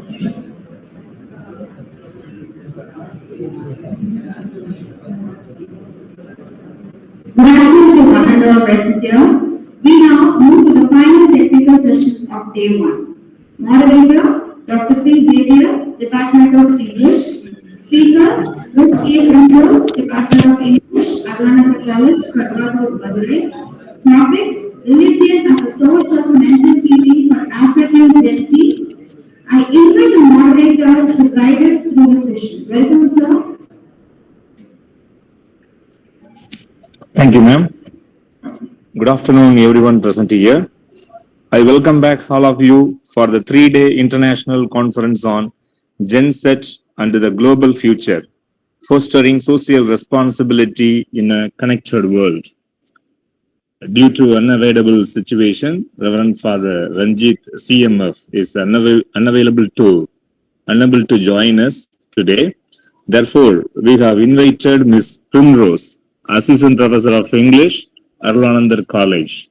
Good afternoon to Anandar present here. We now move to the final technical session of day 1. Moderator, Dr. P. Xavier, Department of English. Speaker, Ms. K. Primrose, Department of English, Arul College, Karumathur, Madurai. Topic, religion as a source of mental healing for African Gen Z. I invite the moderator to guide us through the session. Welcome, sir. Thank you, ma'am. Good afternoon, everyone present here. I welcome back all of you for the 3-day international conference on Gen Z and the global future, fostering social responsibility in a connected world. Due to unavoidable situation, Reverend Father Ranjit CMF is unable to join us today. Therefore, we have invited Ms. Primrose, Assistant Professor of English, Anandar College.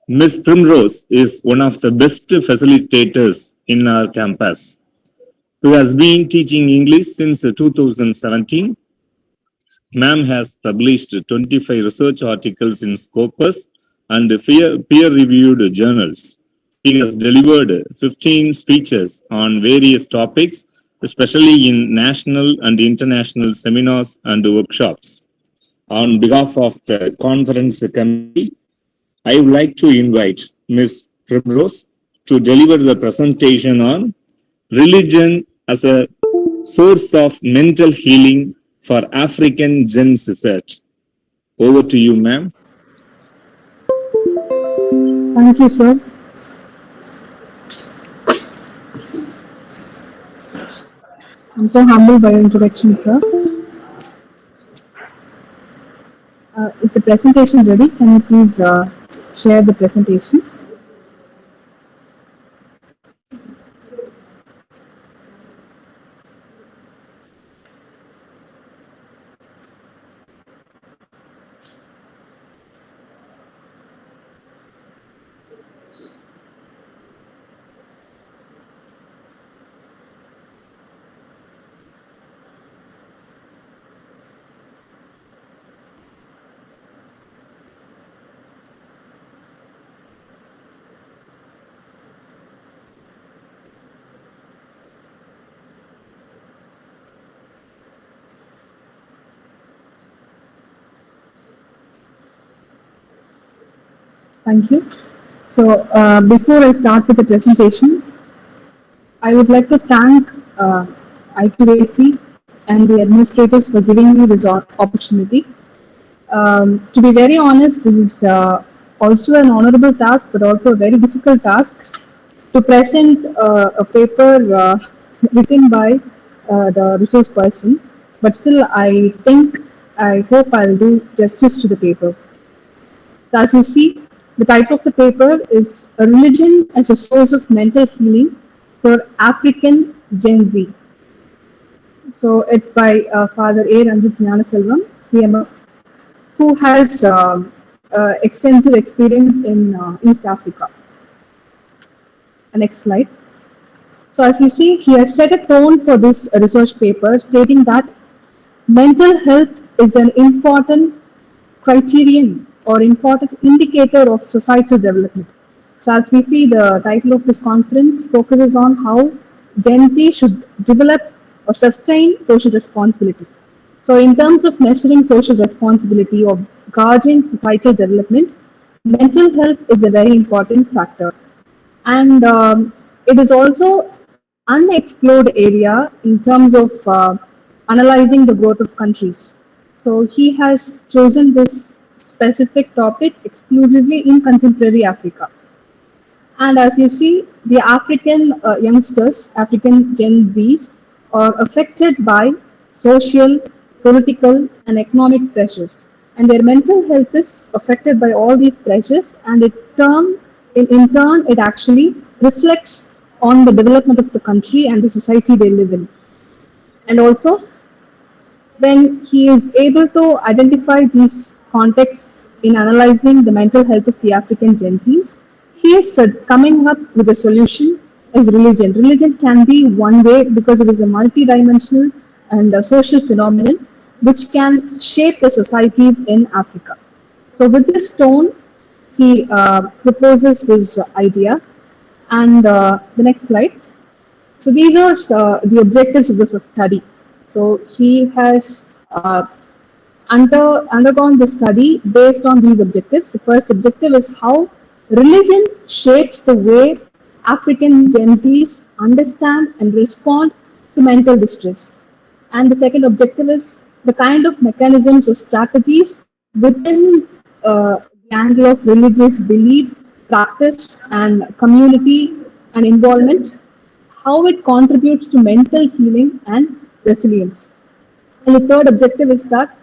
Ms. Primrose is one of the best facilitators in our campus, who has been teaching English since 2017. Ma'am has published 25 research articles in Scopus and peer-reviewed journals. She has delivered 15 speeches on various topics, especially in national and international seminars and workshops. On behalf of the conference committee, I would like to invite Ms. Primrose to deliver the presentation on religion as a source of mental healing for African Gen Z. Over to you, ma'am. Thank you, sir. I'm so humbled by your introduction, sir. Is the presentation ready? Can you please share the presentation? Thank you. So before I start with the presentation, I would like to thank AAC and the administrators for giving me this opportunity. To be very honest, this is also an honorable task, but also a very difficult task to present a paper written by the resource person. But still, I hope I'll do justice to the paper. So as you see, the title of the paper is A Religion as a Source of Mental Healing for African Gen Z. So it's by Father A. Ranjit Selvam, CMF, who has extensive experience in East Africa. Next slide. So as you see, he has set a tone for this research paper, stating that mental health is an important criterion or important indicator of societal development. So as we see, the title of this conference focuses on how Gen Z should develop or sustain social responsibility. So in terms of measuring social responsibility or gauging societal development, mental health is a very important factor. And it is also unexplored area in terms of analyzing the growth of countries. So he has chosen this specific topic exclusively in contemporary Africa. And as you see, the African youngsters, African Gen Zs, are affected by social, political, and economic pressures. And their mental health is affected by all these pressures, and in turn, it actually reflects on the development of the country and the society they live in. And also, when he is able to identify these contexts in analyzing the mental health of the African Gen Zs, he is coming up with a solution is religion. Religion can be one way because it is a multidimensional and a social phenomenon which can shape the societies in Africa. So, with this tone, he proposes this idea. And the next slide. So, these are the objectives of this study. So, he has undergone the study based on these objectives. The first objective is how religion shapes the way African Gen Zs understand and respond to mental distress. And the second objective is the kind of mechanisms or strategies within the angle of religious belief, practice, and community and involvement, how it contributes to mental healing and resilience. And the third objective is that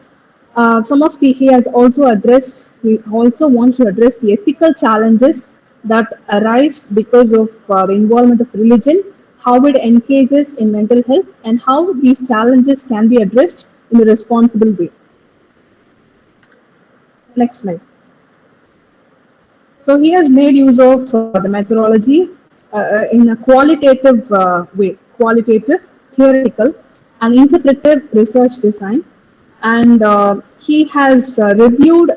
he has also addressed, he also wants to address the ethical challenges that arise because of the involvement of religion, how it engages in mental health, and how these challenges can be addressed in a responsible way. Next slide. So he has made use of the methodology in a qualitative way, qualitative, theoretical, and interpretive research design. And he has reviewed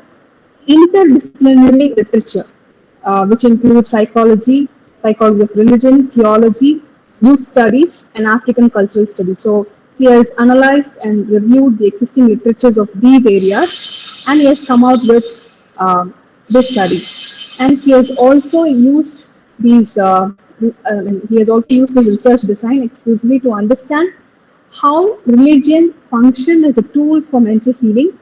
interdisciplinary literature, which includes psychology, psychology of religion, theology, youth studies, and African cultural studies. So he has analyzed and reviewed the existing literatures of these areas, and he has come out with this study. And he has also used these. He has also used this research design exclusively to understand how religion function as a tool for mental healing,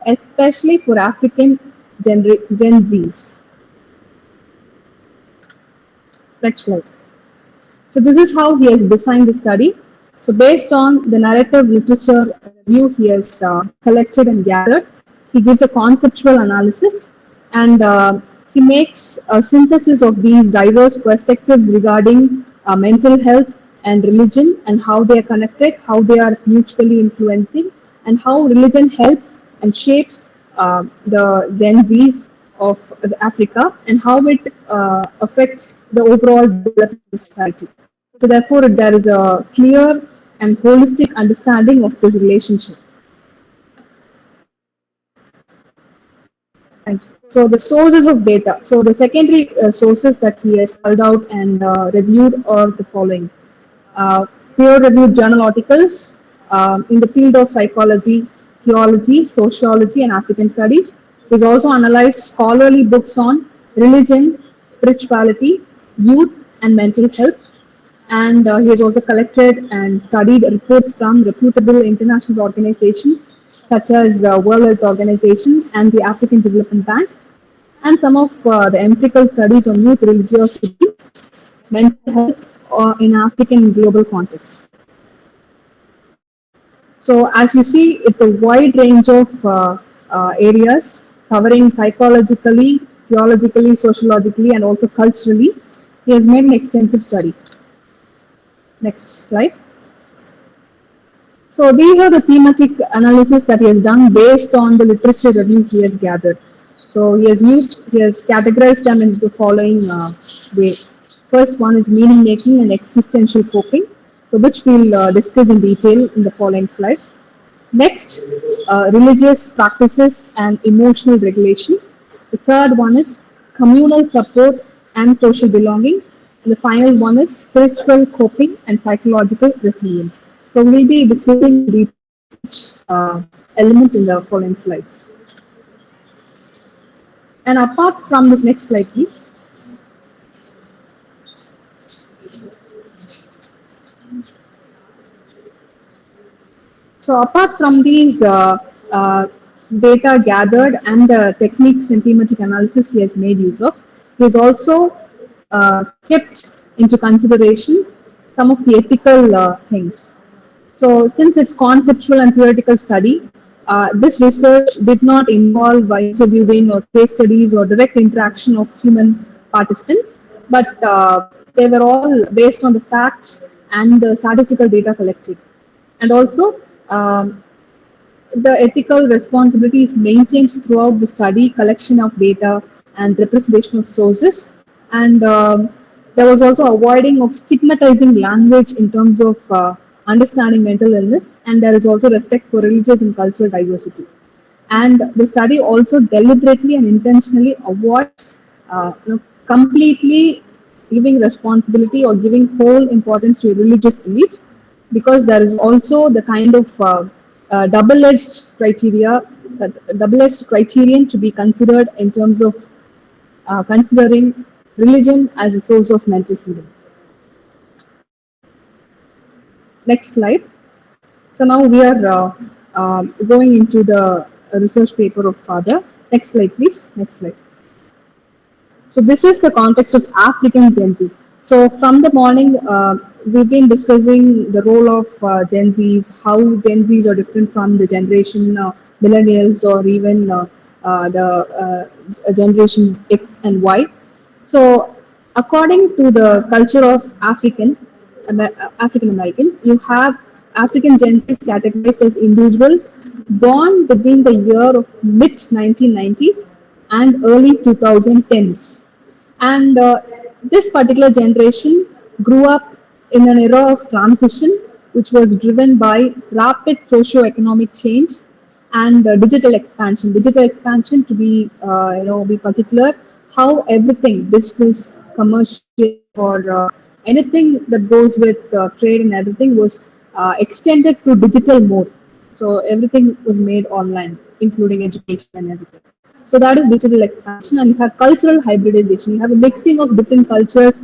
especially for African Gen Zs. Next slide. So this is how he has designed the study. So based on the narrative literature review he has collected and gathered, he gives a conceptual analysis, and he makes a synthesis of these diverse perspectives regarding mental health and religion, and how they are connected, how they are mutually influencing, and how religion helps and shapes the Gen Zs of Africa, and how it affects the overall development of society. So therefore, there is a clear and holistic understanding of this relationship. Thank you. So the sources of data. So the secondary sources that he has called out and reviewed are the following. Peer-reviewed journal articles in the field of psychology, theology, sociology, and African studies. He's also analyzed scholarly books on religion, spirituality, youth, and mental health. And he has also collected and studied reports from reputable international organizations such as World Health Organization and the African Development Bank, and some of the empirical studies on youth religiosity, mental health in African and global context. So as you see, it's a wide range of areas covering psychologically, theologically, sociologically, and also culturally. He has made an extensive study. Next slide. So these are the thematic analysis that he has done based on the literature review he has gathered. So he has categorized them in the following way. First one is meaning making and existential coping, so which we'll discuss in detail in the following slides. Next, religious practices and emotional regulation. The third one is communal support and social belonging. And the final one is spiritual coping and psychological resilience. So we'll be discussing each element in the following slides. And apart from this, next slide, please. So apart from these data gathered and the techniques and thematic analysis he has made use of, he has also kept into consideration some of the ethical things. So since it's conceptual and theoretical study, this research did not involve interviewing or case studies or direct interaction of human participants, but they were all based on the facts and the statistical data collected. And also, the ethical responsibility is maintained throughout the study, collection of data, and representation of sources. And There was also avoiding of stigmatizing language in terms of understanding mental illness, and there is also respect for religious and cultural diversity. And the study also deliberately and intentionally avoids completely giving responsibility or giving whole importance to a religious belief, because there is also the kind of double-edged criteria, double-edged criterion to be considered in terms of considering religion as a source of mental healing. Next slide. So now we are going into the research paper of Father. Next slide, please. Next slide. So this is the context of African Gen Z. So from the morning, we've been discussing the role of Gen Zs, how Gen Zs are different from the generation millennials or even the generation X and Y. So according to the culture of African Americans, you have African Gen Zs categorized as individuals born between the year of mid 1990s and early 2010s. And this particular generation grew up in an era of transition, which was driven by rapid socio-economic change and digital expansion. Digital expansion, to be be particular, how everything, business, commercial, or anything that goes with trade and everything was extended to digital mode. So everything was made online, including education and everything. So that is digital expansion, and you have cultural hybridization. You have a mixing of different cultures,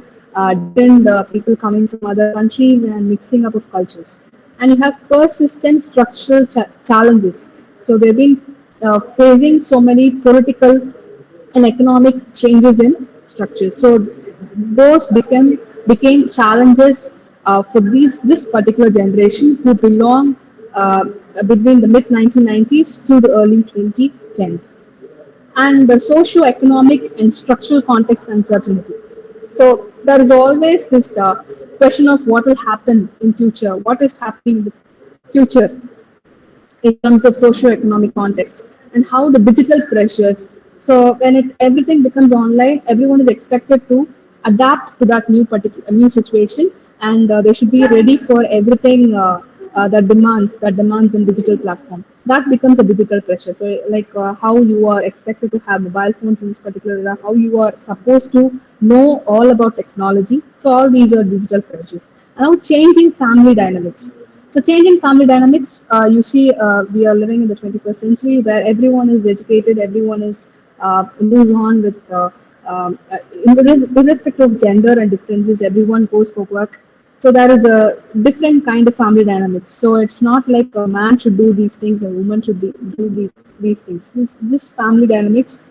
different people coming from other countries, and mixing up of cultures. And you have persistent structural challenges. So they've been facing so many political and economic changes in structure. So those became challenges for this particular generation who belong between the mid 1990s to the early 2010s. And the socio-economic and structural context uncertainty. So there is always this question of what will happen in future, what is happening in the future in terms of socio-economic context, and how the digital pressures. So when everything becomes online, everyone is expected to adapt to that new situation, and they should be ready for everything that demands in digital platform. That becomes a digital pressure. So like how you are expected to have mobile phones in this particular era, how you are supposed to know all about technology. So all these are digital pressures. And now changing family dynamics. So changing family dynamics, you see, we are living in the 21st century where everyone is educated, everyone is moves on with, irrespective of gender and differences, everyone goes for work. So there is a different kind of family dynamics. So it's not like a man should do these things, a woman should do these things. This family dynamics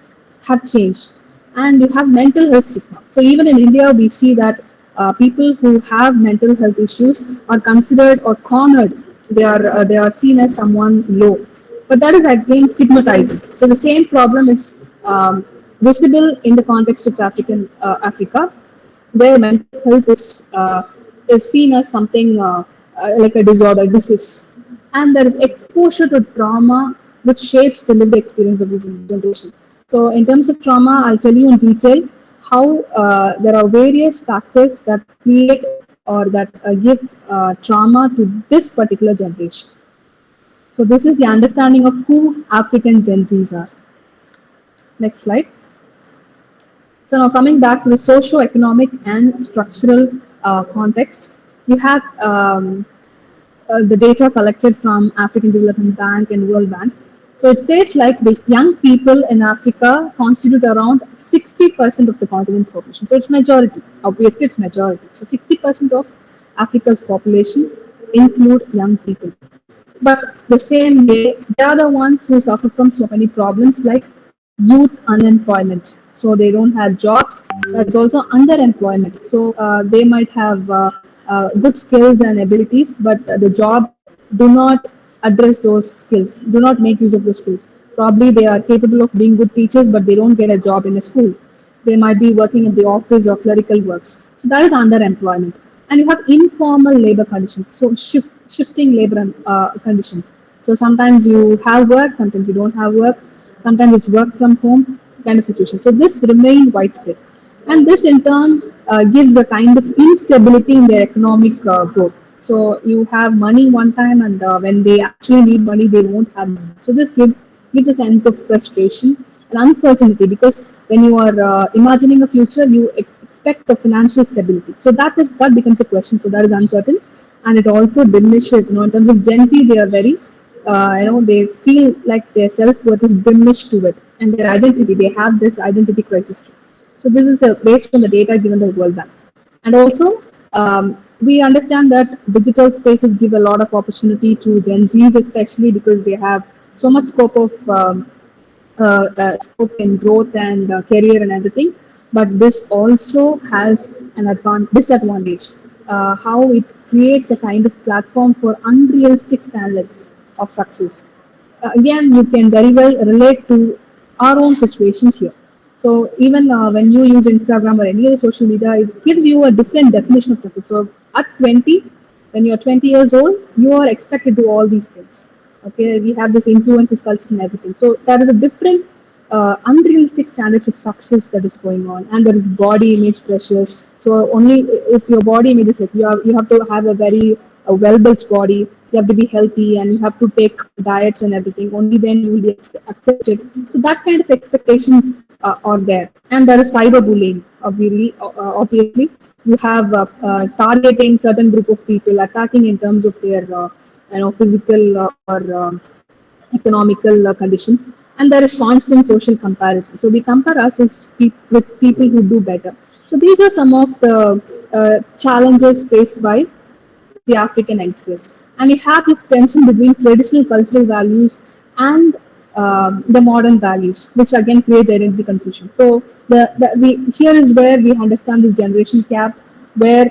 have changed. And you have mental health stigma. So even in India, we see that people who have mental health issues are considered or cornered. They are seen as someone low. But that is again stigmatizing. So the same problem is visible in the context of Africa, where mental health is seen as something like a disorder, disease, and there is exposure to trauma which shapes the lived experience of this generation. So, in terms of trauma, I'll tell you in detail how there are various factors that create or that give trauma to this particular generation. So, this is the understanding of who African Gen Zs are. Next slide. So now coming back to the socio-economic and structural context, you have the data collected from African Development Bank and World Bank. So it says like the young people in Africa constitute around 60% of the continent's population. So it's majority. Obviously, it's majority. So 60% of Africa's population include young people. But the same way, they are the ones who suffer from so many problems like youth unemployment. So they don't have jobs. There's also underemployment. So they might have good skills and abilities, but the job do not address those skills, do not make use of those skills. Probably they are capable of being good teachers, but they don't get a job in a school. They might be working in the office or clerical works. So that is underemployment. And you have informal labor conditions, so shifting labor conditions. So sometimes you have work, sometimes you don't have work, sometimes it's work from home kind of situation. So this remain widespread. and this in turn gives a kind of instability in their economic growth. So you have money one time, and when they actually need money, they won't have money. So gives a sense of frustration and uncertainty, because when you are imagining a future, you expect the financial stability. So that becomes a question. So that is uncertain, and it also diminishes. In terms of Gen Z, they are very they feel like their self-worth is diminished to it, and their identity, they have this identity crisis too. So this is based on the data given by World Bank. And also, we understand that digital spaces give a lot of opportunity to Gen Zs, especially because they have so much scope in growth and career and everything. But this also has an disadvantage, how it creates a kind of platform for unrealistic standards of success. Again, you can very well relate to our own situation here. So even when you use Instagram or any other social media, it gives you a different definition of success. So at 20, when you're 20 years old, you are expected to do all these things. Okay, we have this influences culture and everything. So there is a different unrealistic standards of success that is going on, and there is body image pressures. So only if your body image is like you have to have a very well built body, you have to be healthy, and you have to take diets and everything. Only then you will be accepted. So that kind of expectations are there, and there is cyberbullying. Obviously, you have targeting certain group of people, attacking in terms of their physical or economical conditions, and there is constant social comparison. So we compare ourselves with people who do better. So these are some of the challenges faced by the African youngsters. And you have this tension between traditional cultural values and the modern values, which again creates identity confusion. So here is where we understand this generation gap, where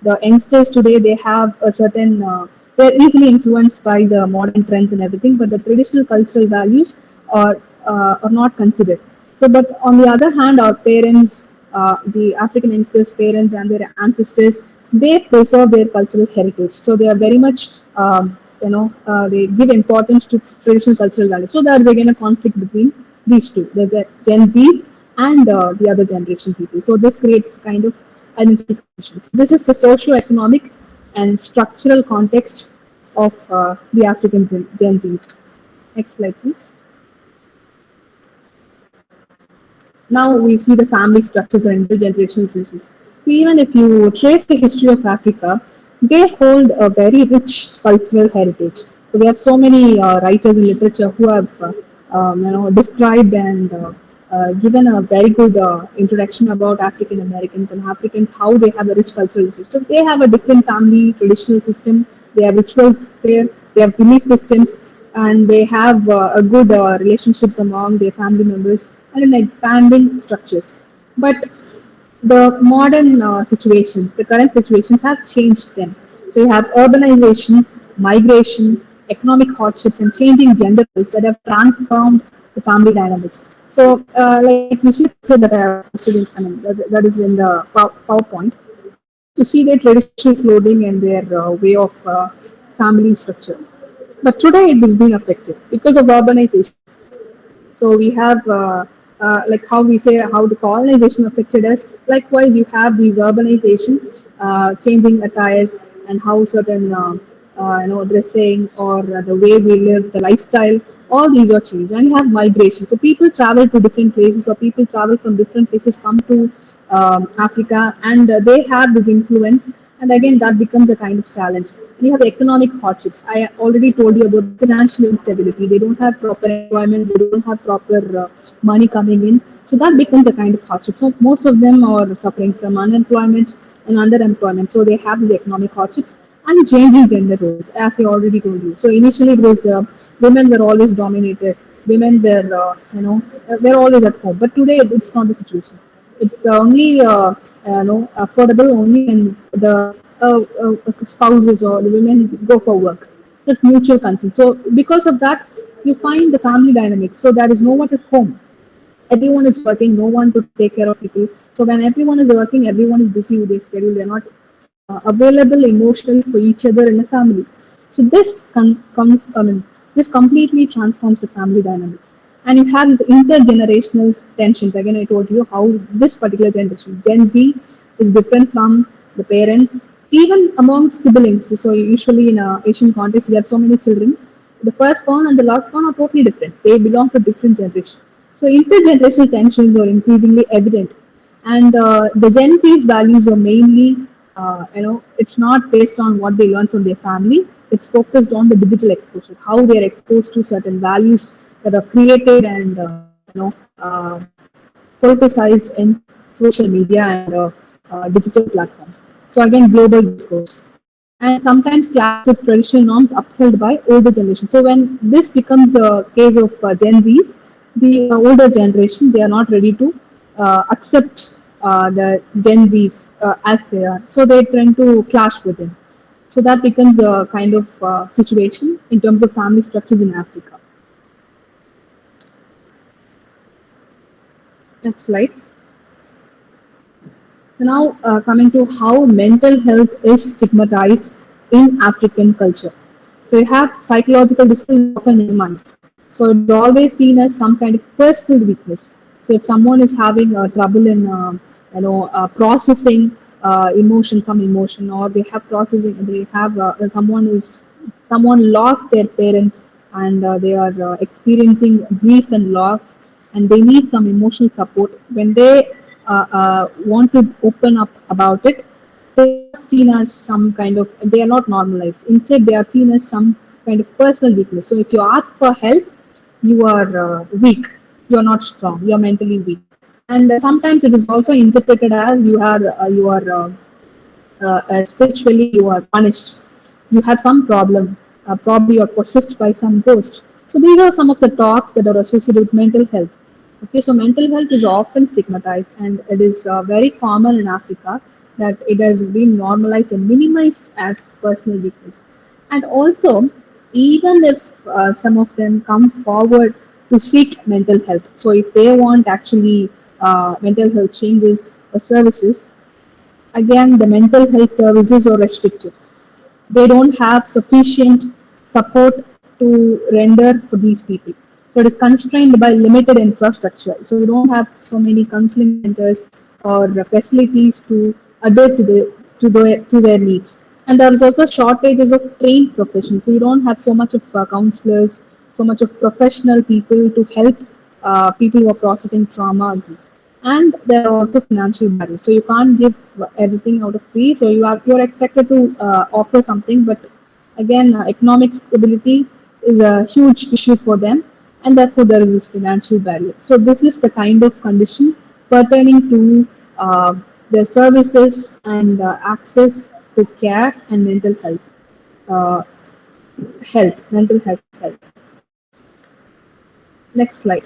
the youngsters today, they have a certain they're easily influenced by the modern trends and everything, but the traditional cultural values are not considered. So, but on the other hand, our parents, the African youngsters' parents and their ancestors, they preserve their cultural heritage. So they are very much, they give importance to traditional cultural values. So there is again a conflict between these two, the Gen Z and the other generation people. So this creates kind of identity confusions. This is the socio-economic and structural context of the African Gen Zs. Next slide, please. Now we see the family structures and intergenerational relations. So even if you trace the history of Africa, they hold a very rich cultural heritage. So we have so many writers in literature who have described and given a very good introduction about African Americans and Africans, how they have a rich cultural system. They have a different family traditional system. They have rituals there. They have belief systems, and they have a good relationships among their family members and in expanding structures. But the modern situation, the current situation have changed them. So you have urbanization, migration, economic hardships, and changing gender roles that have transformed the family dynamics. So, like you see the picture that I have posted that is in the PowerPoint, you see their traditional clothing and their way of family structure. But today it is being affected because of urbanization. So we have like how we say how the colonization affected us. Likewise, you have these urbanization, changing attires and how certain dressing or the way we live, the lifestyle. All these are changed, and you have migration. So people travel to different places, or people travel from different places, come to Africa, and they have this influence. And again, that becomes a kind of challenge. And you have economic hardships. I already told you about financial instability. They don't have proper employment. They don't have proper money coming in. So that becomes a kind of hardship. So most of them are suffering from unemployment and underemployment. So they have these economic hardships and changing gender roles, as I already told you. So initially, it was women were always dominated. Women were, they're always at home. But today, it's not the situation. It's only affordable only when the spouses or the women go for work. So it's mutual consent. So because of that, you find the family dynamics. So there is no one at home. Everyone is working, no one to take care of people. So when everyone is working, everyone is busy with their schedule. They're not available emotionally for each other in a family. So this completely transforms the family dynamics. And you have the intergenerational tensions. Again, I told you how this particular generation, Gen Z, is different from the parents, even among siblings. So usually in a Asian context, we have so many children. The firstborn and the lastborn are totally different. They belong to different generations. So intergenerational tensions are increasingly evident, and the Gen Z's values are mainly, it's not based on what they learn from their family. It's focused on the digital exposure, how they are exposed to certain values that are created and politicized in social media and digital platforms. So again, global discourse, and sometimes clash with traditional norms upheld by older generation. So when this becomes the case of Gen Zs, the older generation, they are not ready to accept the Gen Zs as they are. So they tend to clash with them. So that becomes a kind of situation in terms of family structures in Africa. Next slide. So now coming to how mental health is stigmatized in African culture. So you have psychological distress is often minimized. So it is always seen as some kind of personal weakness. So if someone is having trouble in processing some emotion, or they have processing, they have someone lost their parents, and they are experiencing grief and loss, and they need some emotional support. When they want to open up about it, they are not seen as some kind of, they are not normalized. Instead, they are seen as some kind of personal weakness. So if you ask for help, you are weak, you are not strong, you are mentally weak. And sometimes it is also interpreted as spiritually you are punished, you have some problem, probably you're possessed by some ghost. So these are some of the talks that are associated with mental health. Okay, so mental health is often stigmatized, and it is very common in Africa that it has been normalized and minimized as personal weakness. And also, even if some of them come forward to seek mental health, so if they want actually mental health changes or services, again, the mental health services are restricted. They don't have sufficient support to render for these people. So it is constrained by limited infrastructure. So you don't have so many counseling centers or facilities to adhere to their needs. And there is also shortages of trained professions. So you don't have so much of counselors, so much of professional people to help people who are processing trauma. And there are also financial barriers. So you can't give everything out of free. So you're expected to offer something, but again, economic stability is a huge issue for them, and therefore there is this financial barrier. So this is the kind of condition pertaining to their services and access to care and mental health, uh, mental health. Next slide.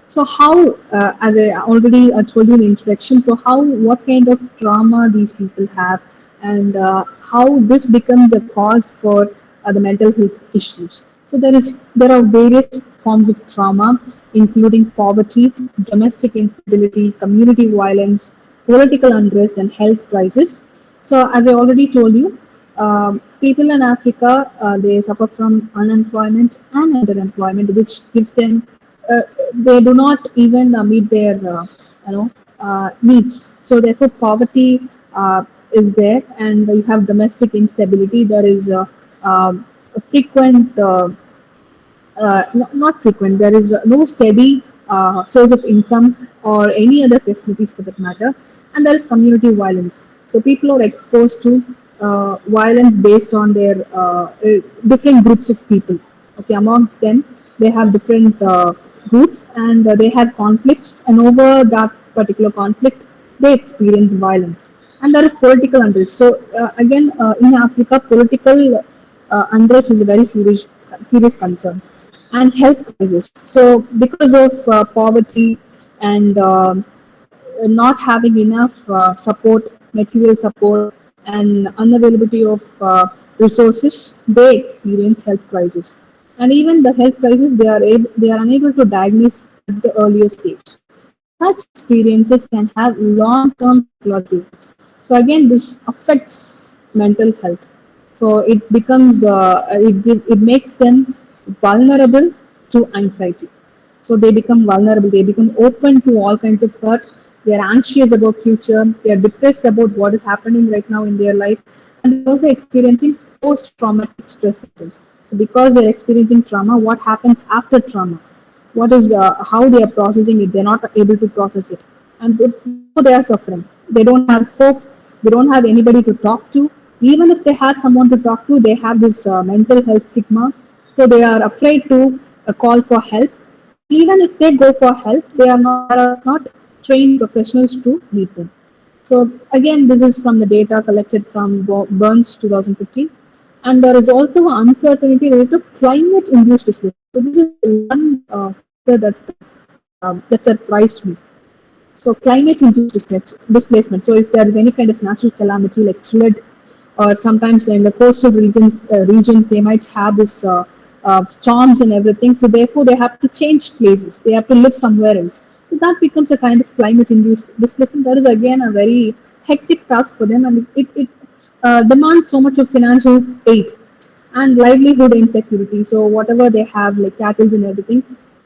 So how, as I already told you in the introduction, so what kind of trauma these people have, and how this becomes a cause for the mental health issues. So there are various forms of trauma, including poverty, domestic instability, community violence, political unrest, and health crisis. So as I already told you, people in Africa, they suffer from unemployment and underemployment, which gives them, uh, they do not even meet their needs. So therefore, poverty is there, and you have domestic instability. There is a frequent not frequent. There is no steady source of income or any other facilities for that matter. And there is community violence. So people are exposed to violence based on their different groups of people. Okay, amongst them, they have different groups, and they have conflicts, and over that particular conflict, they experience violence. And there is political unrest. So again, in Africa, political unrest is a very serious concern, and health crisis. So because of poverty and not having enough support, material support, and unavailability of resources, they experience health crisis. And even the health crisis, they are unable to diagnose at the earlier stage. Such experiences can have long-term psychological effects. So again, this affects mental health. So it becomes, it makes them vulnerable to anxiety. So they become vulnerable, they become open to all kinds of hurt. They are anxious about future, they are depressed about what is happening right now in their life, and they're also experiencing post-traumatic stress symptoms. So because they're experiencing trauma, what happens after trauma? What is how they are processing it? They're not able to process it, and therefore they are suffering. They don't have hope. They don't have anybody to talk to. Even if they have someone to talk to, they have this mental health stigma, so they are afraid to call for help. And even if they go for help, they are not there are not trained professionals to lead them. So again, this is from the data collected from Burns 2015. And there is also uncertainty related to climate-induced displacement. So this is one factor that surprised me. So climate-induced displacement. So if there is any kind of natural calamity like flood, or sometimes in the coastal regions they might have this storms and everything. So therefore they have to change places. They have to live somewhere else. So that becomes a kind of climate-induced displacement. That is again a very hectic task for them, and it demands so much of financial aid and livelihood insecurity. So whatever they have, like cattle and everything,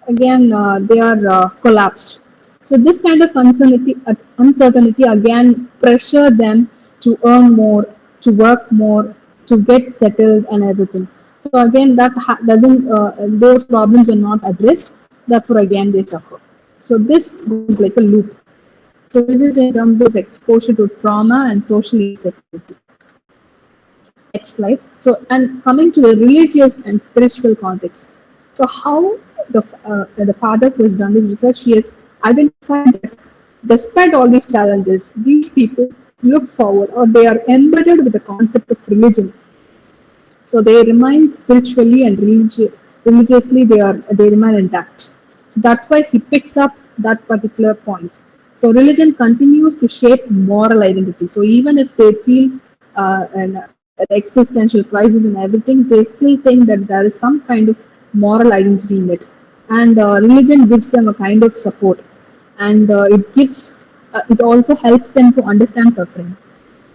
again they are collapsed. So this kind of uncertainty again pressure them to earn more, to work more, to get settled and everything. So again, that doesn't those problems are not addressed. Therefore, again they suffer. So this goes like a loop. So this is in terms of exposure to trauma and social insecurity. Next slide. So, and coming to the religious and spiritual context. So, how the father who has done this research, he has identified that despite all these challenges, these people look forward, or they are embedded with the concept of religion. So they remain spiritually and religiously they remain intact. So that's why he picks up that particular point. So religion continues to shape moral identity. So even if they feel an existential crisis and everything, they still think that there is some kind of moral identity in it, and religion gives them a kind of support, and it also helps them to understand suffering.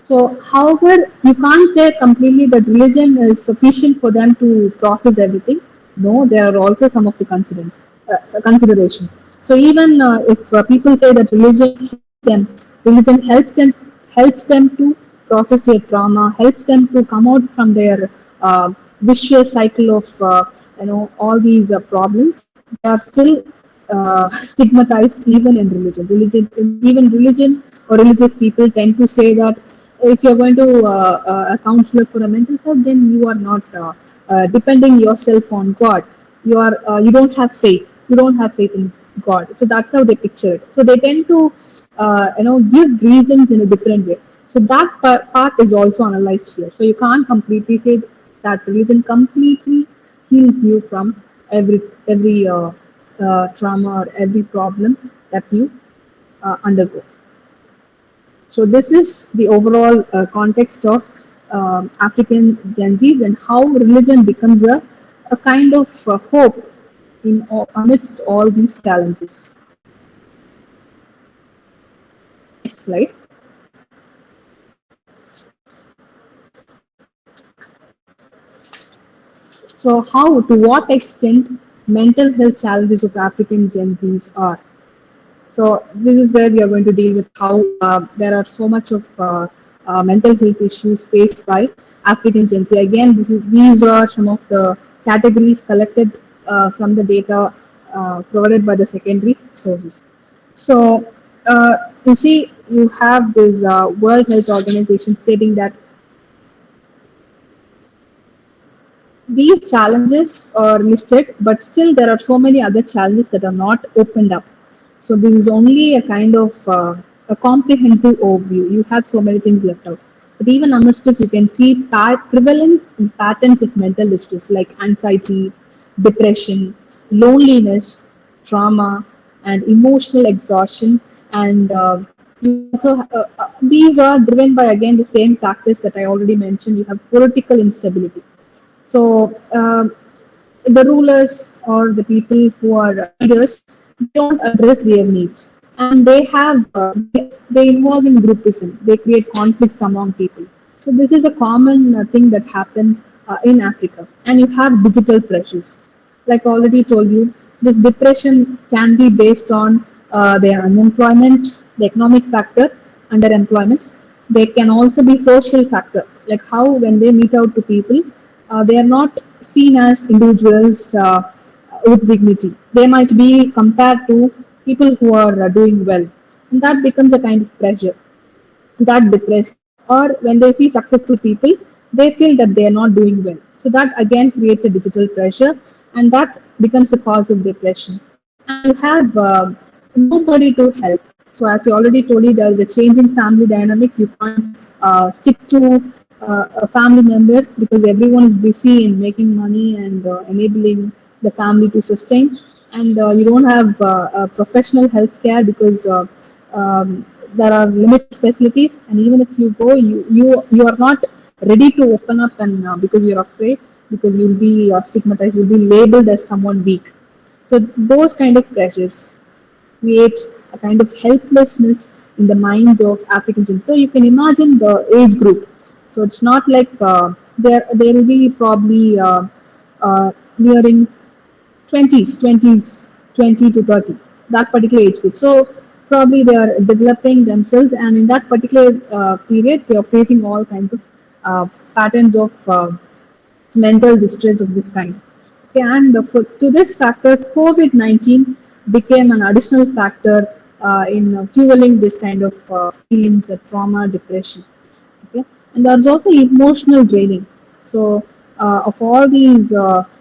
So, however, you can't say completely that religion is sufficient for them to process everything. No, there are also some of the considerations. So, even if people say that religion helps them to process their trauma, helps them to come out from their vicious cycle of all these problems. They are still stigmatized even in religion. Even religion or religious people tend to say that if you're going to a counselor for a mental health, then you are not depending yourself on God. You don't have faith. You don't have faith in God. So that's how they picture it. So they tend to give reasons in a different way. So that part is also analyzed here. So you can't completely say that religion completely heals you from every trauma or every problem that you undergo. So this is the overall context of African Gen Zs and how religion becomes a kind of hope amidst all these challenges. Next slide. So to what extent mental health challenges of African Gen Zs are. So this is where we are going to deal with how there are so much of mental health issues faced by African Gen Z. Again, these are some of the categories collected from the data provided by the secondary sources. So you see, you have this World Health Organization stating that these challenges are listed, but still there are so many other challenges that are not opened up. So this is only a kind of a comprehensive overview. You have so many things left out. But even amidst this, you can see prevalence and patterns of mental distress like anxiety, depression, loneliness, trauma, and emotional exhaustion. And you also these are driven by again the same factors that I already mentioned. You have political instability. So the rulers or the people who are leaders, they don't address their needs, and they involve in groupism. They create conflicts among people. So this is a common thing that happen in Africa. And you have digital pressures. Like I already told you, this depression can be based on their unemployment, the economic factor, underemployment. They can also be social factor, like how when they meet out to people, they are not seen as individuals with dignity. They might be compared to people who are doing well, and that becomes a kind of pressure that depressed, or when they see successful people they feel that they are not doing well, so that again creates a digital pressure, and that becomes a cause of depression. And you have nobody to help. So as I already told you, there is a change in family dynamics. You can't stick to a family member because everyone is busy in making money and enabling the family to sustain, and you don't have professional health care because there are limited facilities, and even if you go, you are not ready to open up, and because you're afraid, because you'll be stigmatized, you'll be labeled as someone weak. So those kind of pressures create a kind of helplessness in the minds of Africans. So you can imagine the age group. So it's not like there will be probably nearing 20s, 20 to 30, that particular age group. So probably they are developing themselves, and in that particular period, they are facing all kinds of patterns of mental distress of this kind. Okay, and to this factor, COVID-19 became an additional factor in fueling this kind of feelings, trauma, depression. Okay, and there's also emotional draining. So of all these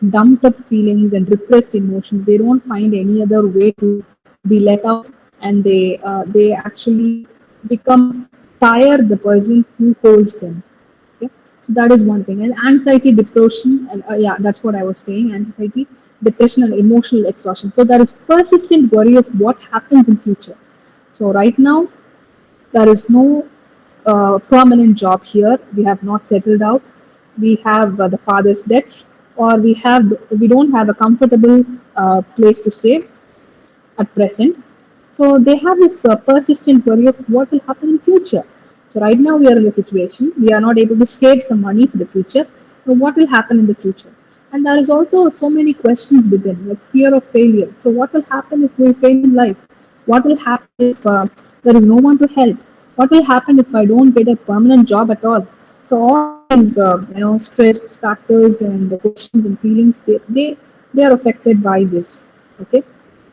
dumped up feelings and repressed emotions, they don't find any other way to be let out, and they actually become tired the person who holds them. Okay, so that is one thing. And anxiety, depression, and yeah, that's what I was saying. Anxiety, depression, and emotional exhaustion. So there is persistent worry of what happens in future. So right now there is no permanent job here. We have not settled out. We have the father's debts, or we don't have a comfortable place to stay at present. So they have this persistent worry of what will happen in future. So right now we are in a situation we are not able to save some money for the future. So what will happen in the future? And there is also so many questions within, like fear of failure. So what will happen if we fail in life? What will happen if there is no one to help? What will happen if I don't get a permanent job at all? So all these stress factors and the questions and feelings, they are affected by this. Okay,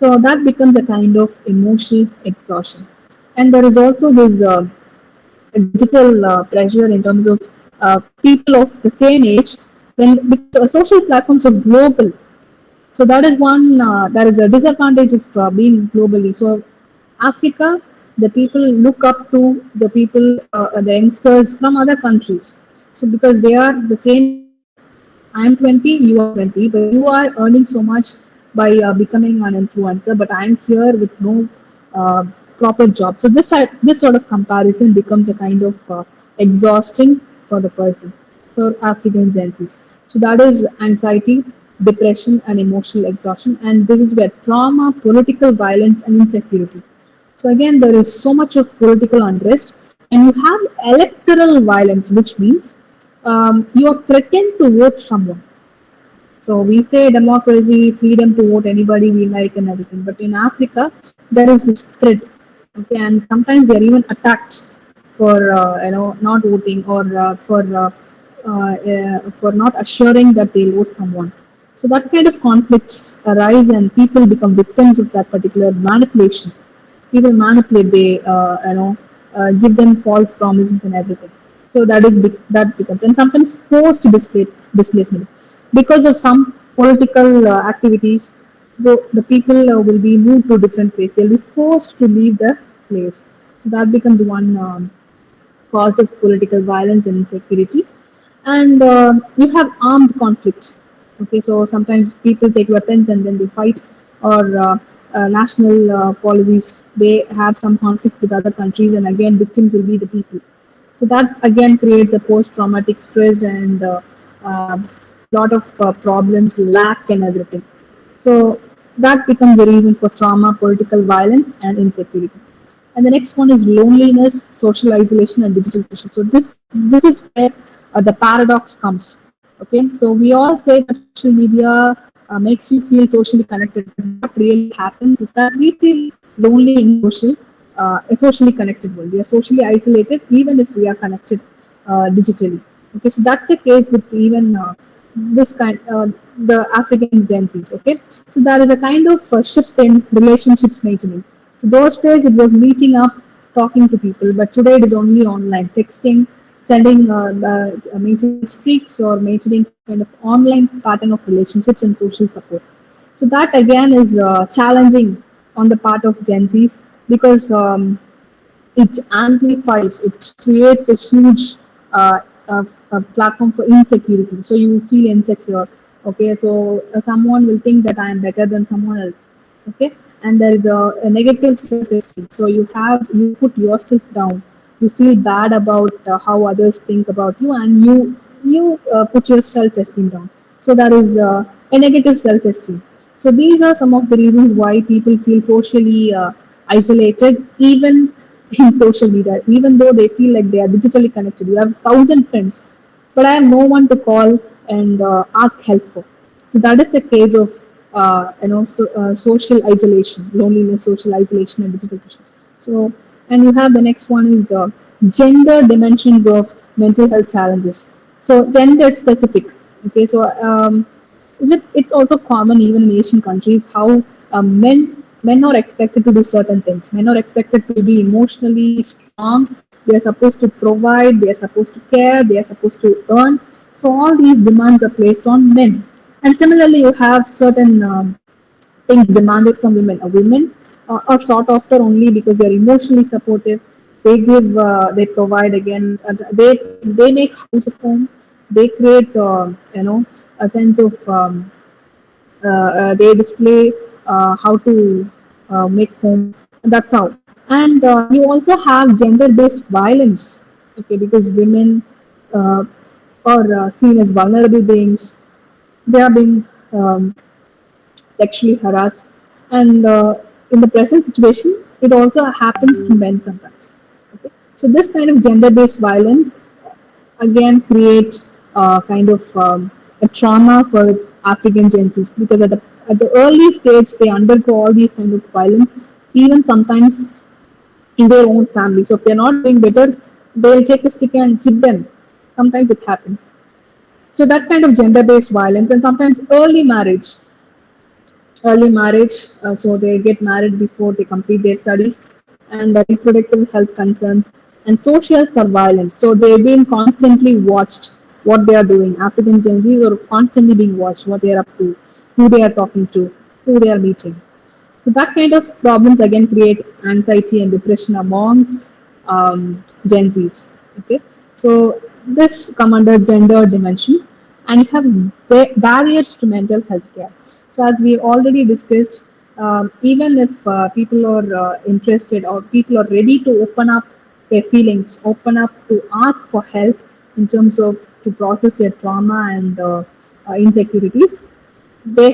so that becomes a kind of emotional exhaustion. And there is also this digital pressure in terms of people of the same age, when because social platforms are global. So that is one. That is a disadvantage of being globally. So Africa, the people look up to the people, the youngsters from other countries. So because they are the same age, I am 20, you are 20, but you are earning so much by becoming an influencer, but I am here with no uh, proper job. So this sort of comparison becomes a kind of exhausting for the person, for African Gentis. So that is anxiety, depression, and emotional exhaustion, and this is where trauma, political violence, and insecurity. So again, there is so much of political unrest, and you have electoral violence, which means you are threatened to vote someone. So we say democracy, freedom to vote anybody we like and everything. But in Africa, there is this threat. Okay, and sometimes they are even attacked for not voting, or for not assuring that they'll vote someone. So that kind of conflicts arise, and people become victims of that particular manipulation. People manipulate, they give them false promises and everything. So that becomes, and sometimes forced displacement because of some political activities. The people will be moved to different place, they'll be forced to leave the place. So that becomes one cause of political violence and insecurity. And you have armed conflict. Okay, so sometimes people take weapons and then they fight, or national policies, they have some conflicts with other countries, and again victims will be the people. So that again creates a post-traumatic stress, and lot of problems, lack, and everything. So that becomes the reason for trauma, political violence, and insecurity. And the next one is loneliness, social isolation, and digital pressure. So this is where the paradox comes. Okay, so we all say that social media makes you feel socially connected, but what really happens is that we feel lonely in a socially connected world. We are socially isolated even if we are connected digitally. Okay, so that's the case with even this kind the African Gen Zs. Okay, so there is a kind of shift in relationships maintenance. So those days it was meeting up, talking to people, but today it is only online, texting, sending, maintaining streaks or maintaining some kind of online pattern of relationships and social support. So that again is challenging on the part of Gen Zs because it amplifies, it creates a huge platform for insecurity. So you feel insecure. Okay, so someone will think that I am better than someone else. Okay, and there is a negative self-esteem. So you put yourself down. You feel bad about how others think about you, and you put your self-esteem down. So that is a negative self-esteem. So these are some of the reasons why people feel socially isolated, even in social media, even though they feel like they are digitally connected. You have 1,000 friends, but I have no one to call and ask help for. So that is the case of social isolation, loneliness, social isolation, and digital pressures. So, and you have the next one is gender dimensions of mental health challenges. So gender specific. Okay, so it's also common even in Asian countries how men are expected to do certain things. Men are expected to be emotionally strong. They are supposed to provide. They are supposed to care. They are supposed to earn. So all these demands are placed on men. And similarly, you have certain things demanded from women. Women are sought after only because they are emotionally supportive. They provide again. They make house of home. They create, a sense of they display how to make home. That's how. And you also have gender-based violence. Okay, because women uh, are seen as vulnerable beings. They are being sexually harassed, and in the present situation, it also happens to men sometimes. Okay, so this kind of gender-based violence again create kind of a trauma for African Gen Zs because at the early stage they undergo all these kind of violence, even sometimes in their own family. So if they're not doing better, they'll take a stick and hit them. Sometimes it happens. So that kind of gender-based violence and sometimes early marriage, so they get married before they complete their studies, and reproductive health concerns and social surveillance. So they're being constantly watched what they are doing. African Gen Zs are constantly being watched what they are up to, who they are talking to, who they are meeting. So that kind of problems again create anxiety and depression amongst Gen Zs. Okay, so this come under gender dimensions, and you have barriers to mental health care. So as we already discussed, even if people are interested or people are ready to open up their feelings, open up to ask for help in terms of to process their trauma and insecurities, they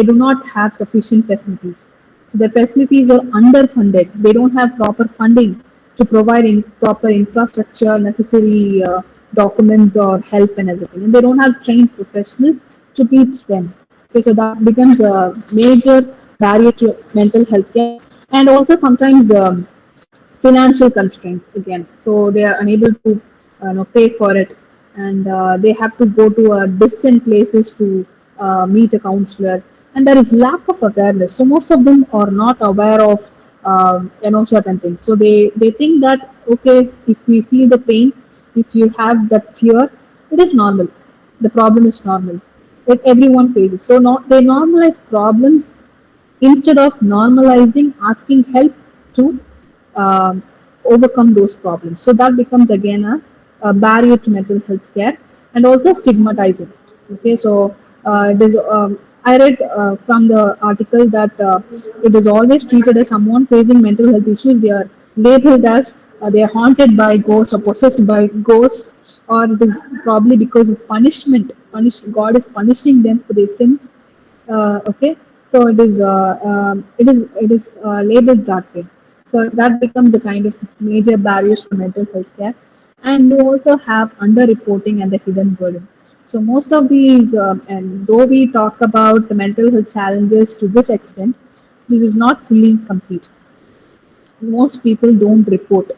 do not have sufficient facilities. So the facilities are underfunded. They don't have proper funding to provide proper infrastructure, necessary documents or help and everything. And they don't have trained professionals to teach them. Okay, so that becomes a major barrier to mental health care. And also sometimes financial constraints again. So they are unable to pay for it, and they have to go to distant places to meet a counselor. And there is lack of awareness. So most of them are not aware of certain things. So they think that okay, if we feel the pain, if you have that fear, it is normal. The problem is normal. That everyone faces. So not they normalize problems instead of normalizing asking help to um overcome those problems. So that becomes again a barrier to mental health care and also stigmatizing. Okay, so I read from the article that it is always treated as someone facing mental health issues. They are labeled as they are haunted by ghosts or possessed by ghosts, or it is probably because of punishment. God is punishing them for their sins. Okay, so it is labeled that way. So that becomes the kind of major barriers for mental health care. And you also have underreporting and the hidden burden. So most of these, and though we talk about the mental health challenges to this extent, this is not fully complete. Most people don't report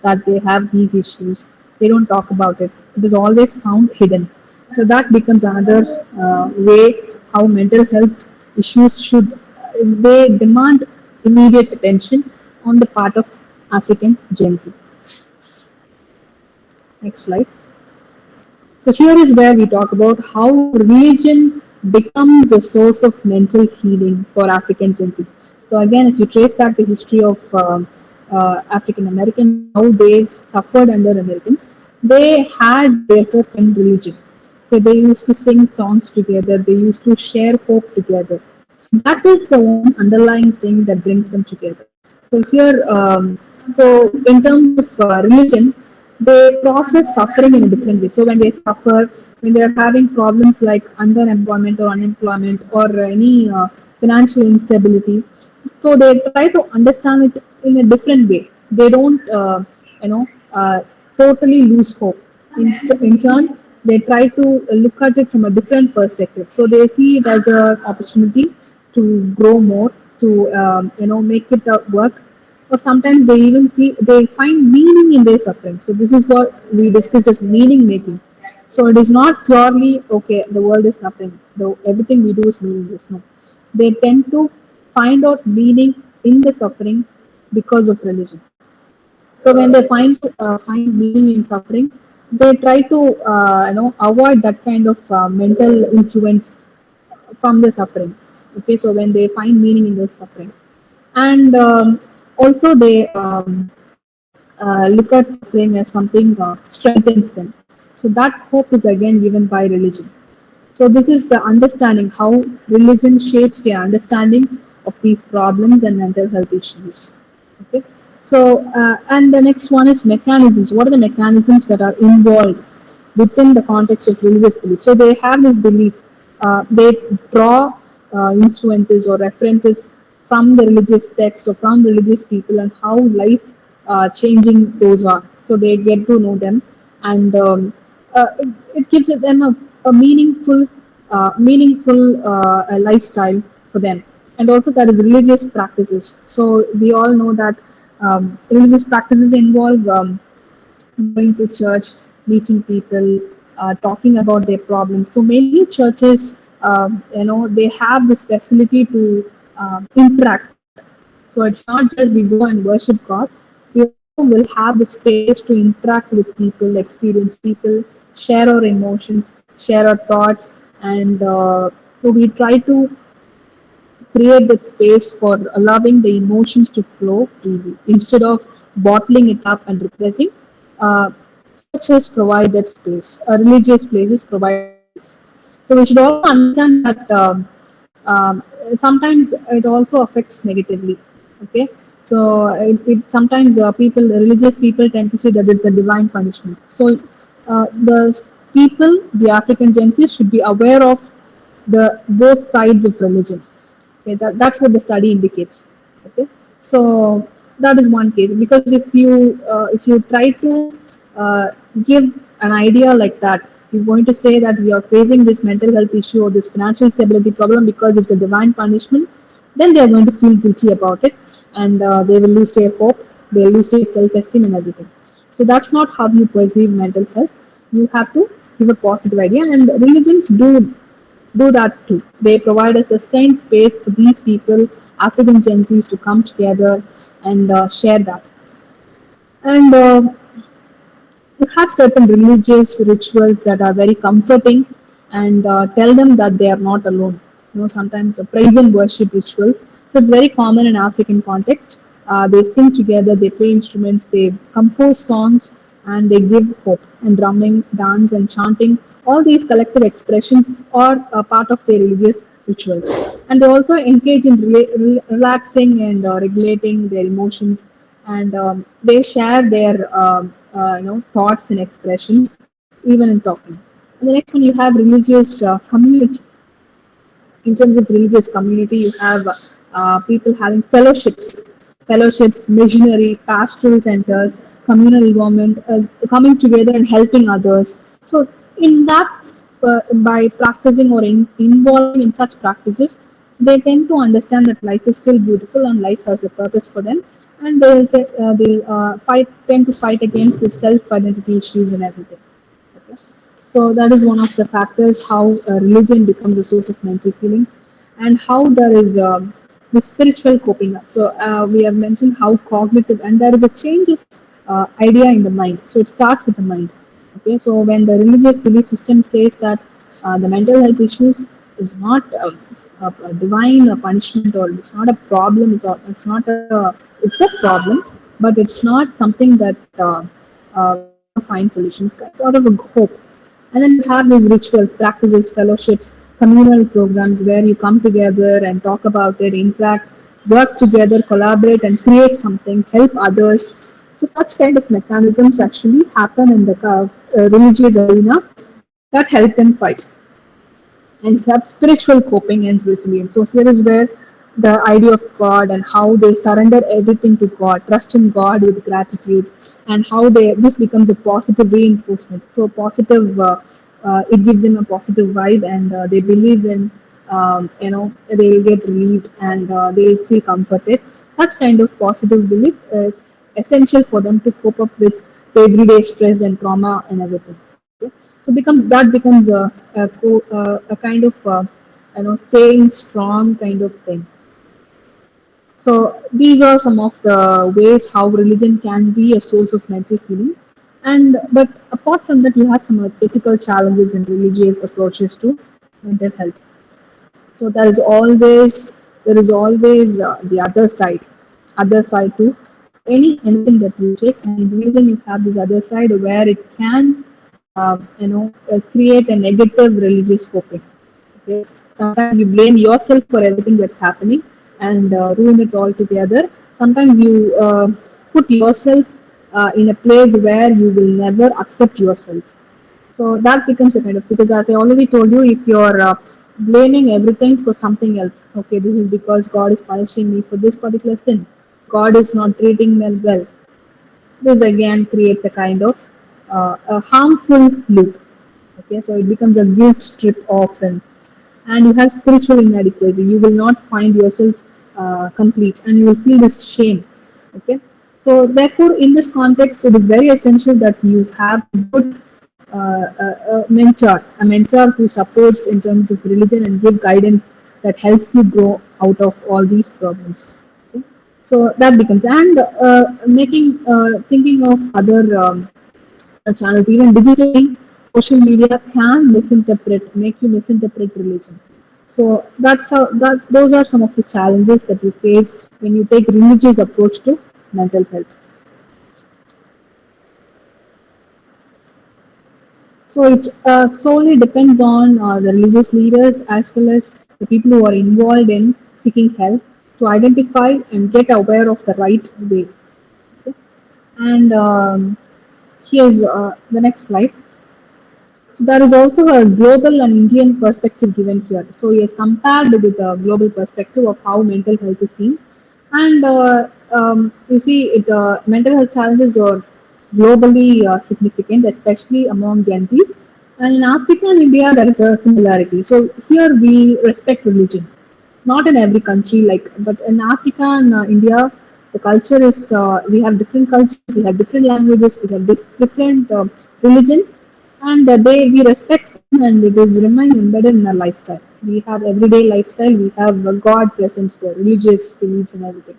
that they have these issues. They don't talk about it. It is always found hidden. So that becomes another way how mental health issues should, they demand immediate attention on the part of African Gen Z. Next slide. So here is where we talk about how religion becomes a source of mental healing for African Gen Z. So again, if you trace back the history of African Americans and how they suffered under Americans, they had their hope in religion. So they used to sing songs together. They used to share hope together. So that is the one underlying thing that brings them together. So here, so in terms of religion, they process suffering in a different way. So when they suffer, when they are having problems like underemployment or unemployment or any financial instability, so they try to understand it in a different way. They don't, you know, totally lose hope. In turn, they try to look at it from a different perspective. So they see it as an opportunity to grow more, to make it work, or sometimes they even see they find meaning in their suffering. So this is what we discuss as meaning making. So it is not purely okay, the world is nothing, though everything we do is meaningless. No, they tend to find out meaning in the suffering because of religion. So when they find meaning in suffering, they try to avoid that kind of mental influence from the suffering. Okay, so when they find meaning in the suffering, and also they look at suffering as something strengthens them. So that hope is again given by religion. So this is the understanding how religion shapes the understanding of these problems and mental health issues. Okay. So and the next one is mechanisms. What are the mechanisms that are involved within the context of religious belief? So they have this belief. They draw influences or references from the religious text or from religious people and how life changing those are. So they get to know them, and it gives them a meaningful lifestyle for them. And also there is religious practices. So we all know that religious practices involve going to church, meeting people, talking about their problems. So many churches, they have this facility to interact. So it's not just we go and worship God. We also will have the space to interact with people, experience people, share our emotions, share our thoughts, and so we try to create that space for allowing the emotions to flow freely instead of bottling it up and repressing. Uh, churches provide that space, religious places provide that space. So we should also understand that sometimes it also affects negatively. Okay, so it sometimes religious people tend to say that it's a divine punishment. So the people, the African Gen Z, should be aware of the both sides of religion. Okay, that's what the study indicates. Okay, so that is one case, because if you try to give an idea like that, you're going to say that we are facing this mental health issue or this financial stability problem because it's a divine punishment, then they are going to feel guilty about it, and they will lose their hope, they'll lose their self-esteem and everything. So that's not how you perceive mental health. You have to give a positive idea, and religions do that too. They provide a sustained space for these people, African Gen Zs, to come together and share that. And you have certain religious rituals that are very comforting and tell them that they are not alone. Sometimes praise and worship rituals. So it's very common in African context. They sing together, they play instruments, they compose songs, and they give hope. And drumming, dance, and chanting, all these collective expressions are a part of their religious rituals. And they also engage in relaxing and regulating their emotions, and they share their thoughts and expressions even in talking. And the next one, you have religious community. In terms of religious community, you have people having fellowships. fellowships, missionary, pastoral centers, communal involvement, coming together and helping others. So, in that, by practicing or involving in such practices, they tend to understand that life is still beautiful and life has a purpose for them, and they'll tend to fight against the self-identity issues and everything. Okay. So that is one of the factors how religion becomes a source of mental healing, and how there is the spiritual coping up. So we have mentioned how cognitive, and there is a change of idea in the mind. So it starts with the mind. Okay, so when the religious belief system says that the mental health issues is not a divine punishment, or it's not a problem, it's not it's a problem, but it's not something that we're gonna find solutions. It's sort of a hope. And then you have these rituals, practices, fellowships, communal programs where you come together and talk about it, interact, work together, collaborate, and create something, help others. So such kind of mechanisms actually happen in the religious arena that help them fight, and have spiritual coping and resilience. So here is where the idea of God and how they surrender everything to God, trust in God with gratitude, and how they this becomes a positive reinforcement. So positive, it gives them a positive vibe, and they believe in, they'll get relieved, and they'll feel comforted. Such kind of positive belief is essential for them to cope up with the everyday stress and trauma and everything. Okay. So becomes a kind of staying strong kind of thing. So these are some of the ways how religion can be a source of mental healing. And but apart from that, you have some ethical challenges in religious approaches to mental health. So there is always the other side to anything that you take. And in religion you have this other side where it can create a negative religious coping. Okay, sometimes you blame yourself for everything that's happening and ruin it all together. Sometimes you put yourself in a place where you will never accept yourself. So that becomes a kind of, because as I already told you, if you're blaming everything for something else, okay, this is because God is punishing me for this particular sin, God is not treating me well, this again creates a kind of a harmful loop. Okay, so it becomes a guilt trip often, and you have spiritual inadequacy. You will not find yourself complete, and you will feel this shame. Okay, so therefore, in this context, it is very essential that you have a good a mentor who supports in terms of religion and give guidance that helps you grow out of all these problems. Okay? So that becomes, and making thinking of other channels, even digitally, social media can make you misinterpret religion. So those are some of the challenges that you face when you take religious approach to mental health. So it solely depends on the religious leaders as well as the people who are involved in seeking help to identify and get aware of the right way. Okay? And here's the next slide. So there is also a global and Indian perspective given here. So he has compared with the global perspective of how mental health is seen, and you see it mental health challenges are globally significant, especially among Gen Zs. And in Africa and India, there is a similarity. So here we respect religion, not in every country, like, but in Africa and India, the culture is we have different cultures, we have different languages, we have different religions, and we respect them, and it is remain embedded in our lifestyle. We have everyday lifestyle, we have God presence there, religious beliefs and everything.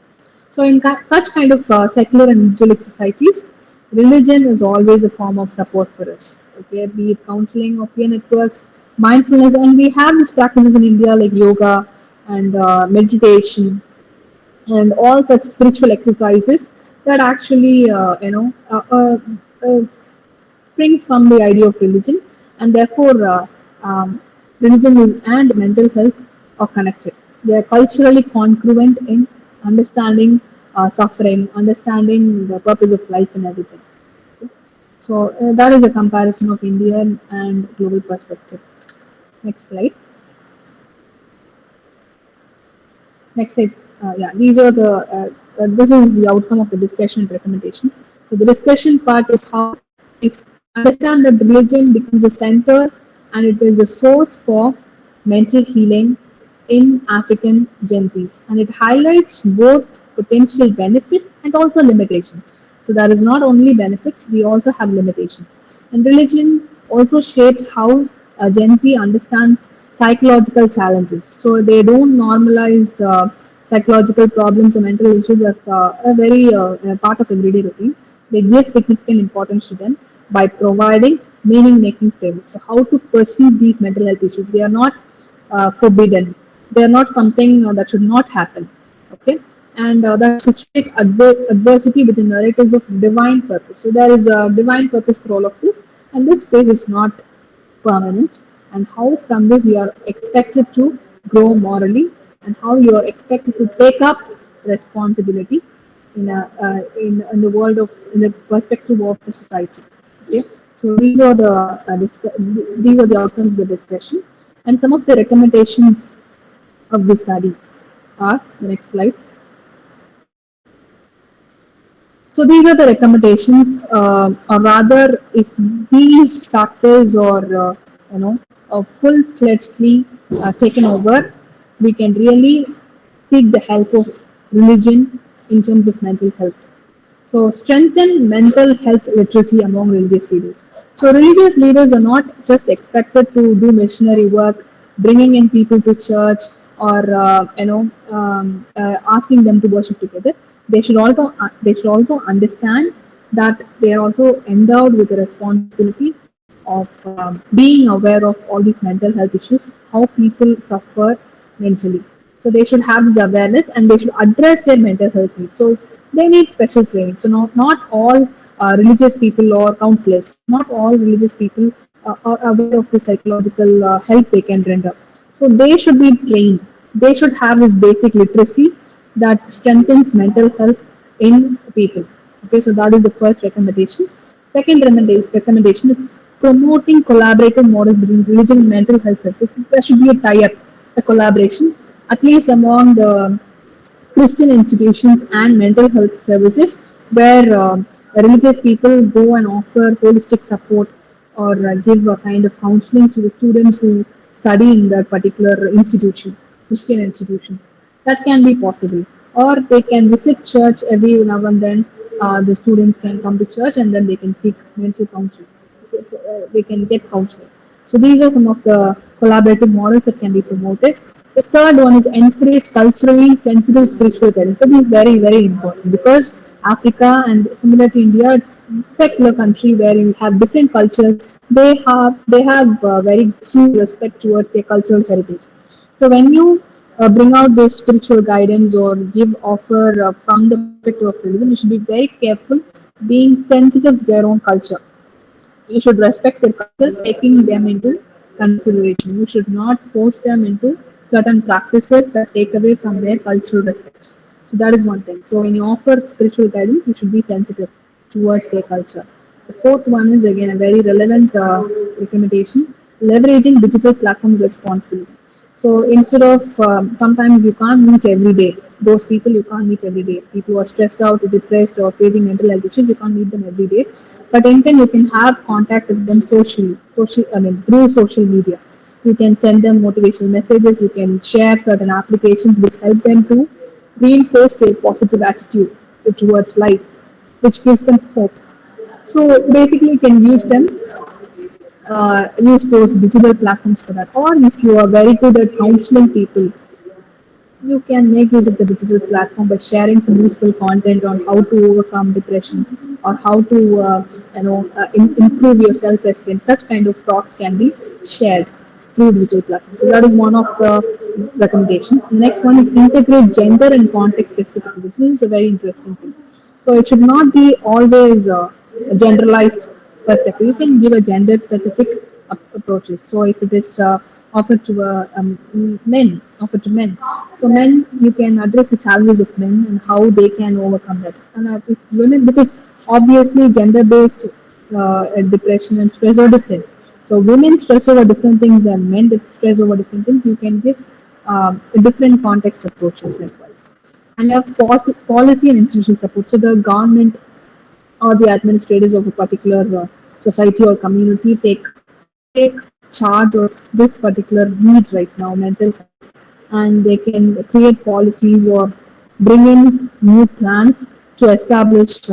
So in such kind of secular and idyllic societies, religion is always a form of support for us. Okay, be it counseling or peer networks, mindfulness, and we have these practices in India like yoga and meditation and all such spiritual exercises that actually spring from the idea of religion, and therefore religion and mental health are connected. They are culturally congruent in understanding suffering, understanding the purpose of life and everything. Okay. So that is a comparison of Indian and global perspective. Next slide. Next slide. Yeah, these are the this is the outcome of the discussion and recommendations. So the discussion part is how if understand that religion becomes a center and it is the source for mental healing in African Gen Zs, and it highlights both potential benefits and also limitations. So there is not only benefits, we also have limitations. And religion also shapes how Gen Z understands psychological challenges. So they don't normalize psychological problems or mental issues as a very a part of everyday routine. They give significant importance to them by providing meaning-making frameworks. So how to perceive these mental health issues? They are not forbidden. They are not something that should not happen. Okay, and that situate adversity within narratives of divine purpose. So there is a divine purpose for all of this, and this space is not permanent. And how from this you are expected to grow morally, and how you are expected to take up responsibility in the world of in the perspective of the society. Okay, so these are the outcomes of the discussion, and some of the recommendations of the study are the next slide. So these are the recommendations, or rather, if these factors are, full-fledgedly taken over, we can really seek the help of religion in terms of mental health. So strengthen mental health literacy among religious leaders. So religious leaders are not just expected to do missionary work, bringing in people to church or asking them to worship together. They should also understand that they are also endowed with the responsibility of being aware of all these mental health issues, how people suffer mentally. So they should have this awareness and they should address their mental health needs. So they need special training. So not all religious people or counselors, not all religious people are aware of the psychological help they can render. So they should be trained. They should have this basic literacy that strengthens mental health in people. Okay, so that is the first recommendation. Second recommendation is promoting collaborative models between religion and mental health services. There should be a tie-up, a collaboration, at least among the Christian institutions and mental health services where religious people go and offer holistic support or give a kind of counseling to the students who study in that particular institution, Christian institutions. That can be possible. Or they can visit church every now and then. The students can come to church and then they can seek mental counseling. Okay, so, they can get counseling. So these are some of the collaborative models that can be promoted. The third one is encourage culturally sensitive spiritual guidance. So this is very, very important because Africa and similar to India, it's a secular country where you have different cultures. They have very huge respect towards their cultural heritage. So when you bring out this spiritual guidance or give offer from the perspective of religion, you should be very careful, being sensitive to their own culture. You should respect their culture, taking them into consideration. You should not force them into certain practices that take away from their cultural respect. So that is one thing. So when you offer spiritual guidance, you should be sensitive towards their culture. The fourth one is again a very relevant recommendation: leveraging digital platforms responsibly. So instead of sometimes you can't meet every day. Those people you can't meet every day. People who are stressed out, depressed, or facing mental health issues, you can't meet them every day. But instead you can have contact with them socially, through social media. You can send them motivational messages. You can share certain applications which help them to reinforce their positive attitude towards life, which gives them hope. So basically, you can use those digital platforms for that. Or if you are very good at counseling people, you can make use of the digital platform by sharing some useful content on how to overcome depression or how to improve your self-esteem. Such kind of talks can be shared through digital platforms. So that is one of the recommendations. The next one is integrate gender and context specificity. This is a very interesting thing. So it should not be always a generalized perspective. You can give a gender specific approaches. So if it is offered to offered to men. So men, you can address the challenges of men and how they can overcome that. And if women, because obviously gender-based depression and stress are different. So women stress over different things and men stress over different things. You can give different context approaches likewise. and you have policy and institutional support. So the government or the administrators of a particular society or community take charge of this particular need right now, mental health, and they can create policies or bring in new plans to establish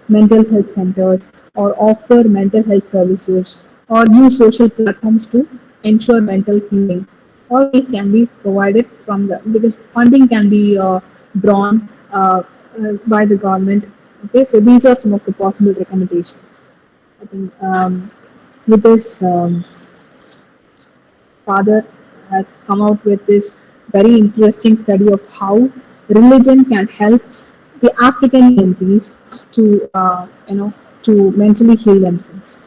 mental health centers or offer mental health services or use social platforms to ensure mental healing. All these can be provided from the because funding can be drawn by the government. Okay, so these are some of the possible recommendations. I think with this, father has come out with this very interesting study of how religion can help the African communities to to mentally heal themselves.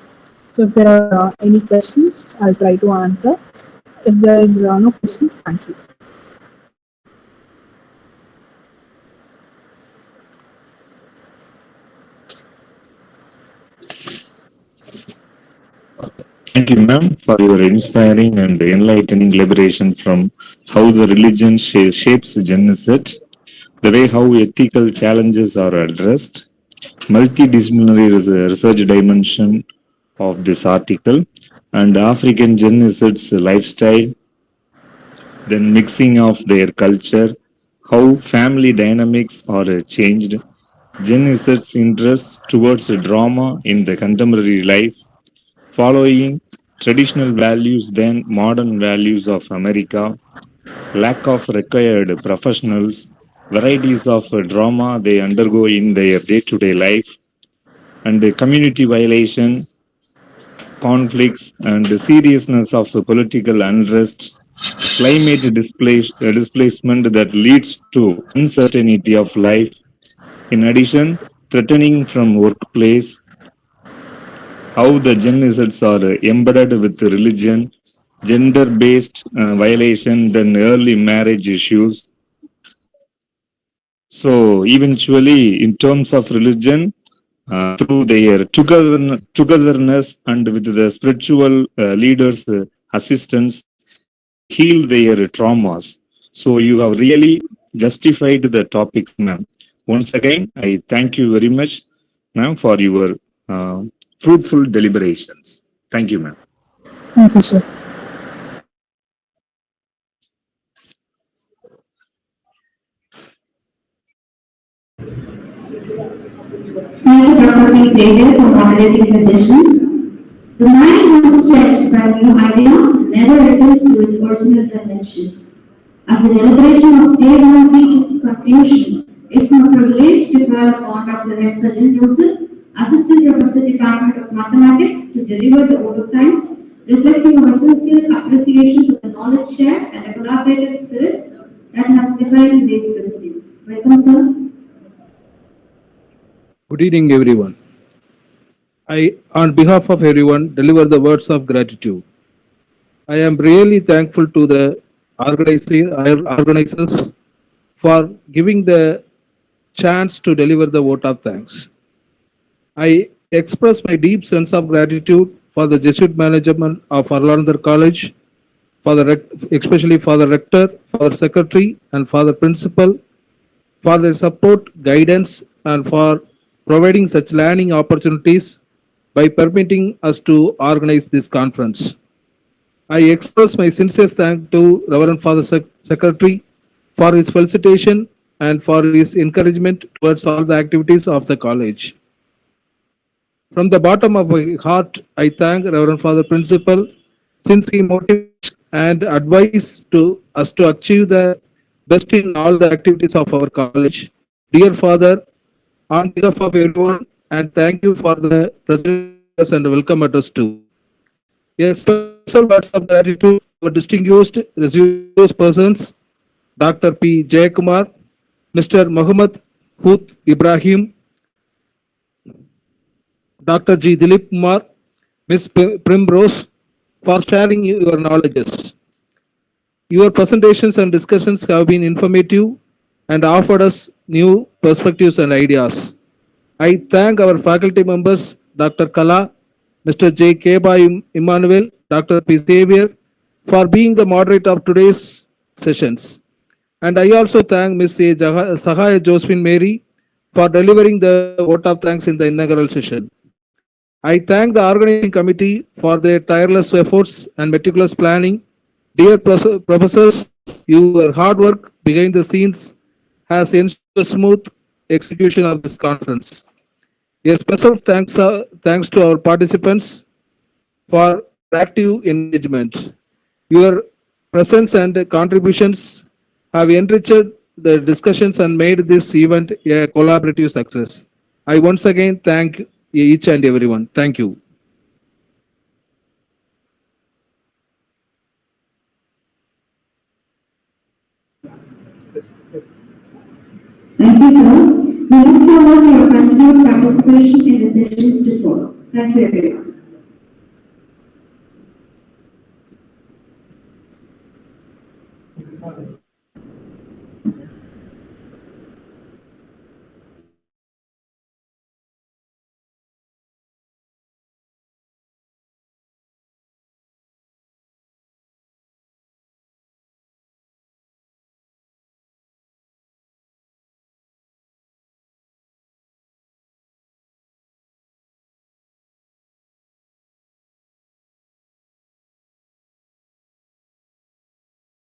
So if there are any questions, I'll try to answer. If there is no questions, thank you. Thank you, ma'am, for your inspiring and enlightening liberation from how the religion shapes Genesis, the way how ethical challenges are addressed, multidisciplinary research dimension of this article, and African Genesis lifestyle, then mixing of their culture, how family dynamics are changed, Genesis interests towards drama in the contemporary life, following traditional values than modern values of America, lack of required professionals, varieties of drama they undergo in their day-to-day life, and the community violation, conflicts, and the seriousness of political unrest, climate displacement that leads to uncertainty of life. In addition, threatening from workplace, how the Genesis are embedded with religion, gender-based violation, then early marriage issues. So eventually, in terms of religion, through their togetherness and with the spiritual leaders' assistance, they heal their traumas. So you have really justified the topic, ma'am. Once again, I thank you very much, ma'am, for your uh, fruitful deliberations. Thank you, ma'am. Thank you, sir. Thank you, Dr. P. Xavier, for moderating the session. The mind, once stretched by a new idea, never returns to its original conventions. As the deliberation of day one reaches its conclusion, it's my privilege to call upon Dr. Red Surgeon Joseph, Assistant Professor, Department of Mathematics, to deliver the vote of thanks, reflecting our sincere appreciation for the knowledge shared and the collaborative spirit that has defined today's proceedings. Welcome, sir. Good evening, everyone. I, on behalf of everyone, deliver the words of gratitude. I am really thankful to the organizers for giving the chance to deliver the vote of thanks. I express my deep sense of gratitude for the Jesuit management of Anandar College, especially for the rector, for the secretary, and for the principal, for their support, guidance, and for providing such learning opportunities by permitting us to organize this conference. I express my sincere thanks to Reverend Father Secretary for his felicitation and for his encouragement towards all the activities of the college. From the bottom of my heart, I thank Reverend Father Principal since he motivates and advises to us to achieve the best in all the activities of our college. Dear Father, on behalf of everyone, and thank you for the presence and welcome address too. A special words of gratitude for distinguished persons, Dr. P. Jayakumar, Mr. Muhammad Hooth Ibrahim, Dr. G. Dilip Kumar, Ms. Primrose, for sharing your knowledges. Your presentations and discussions have been informative and offered us new perspectives and ideas. I thank our faculty members, Dr. Kala, Mr. J. Keba Emmanuel, Dr. P. Xavier, for being the moderator of today's sessions. And I also thank Ms. Sahaya Josephine Mary for delivering the vote of thanks in the inaugural session. I thank the organizing committee for their tireless efforts and meticulous planning. Dear professors, your hard work behind the scenes has ensured smooth execution of this conference. A special thanks to our participants for their active engagement. Your presence and contributions have enriched the discussions and made this event a collaborative success. I once again thank each and everyone. Thank you. Thank you, sir. We look forward to your continued participation in the sessions to follow. Thank you, everyone.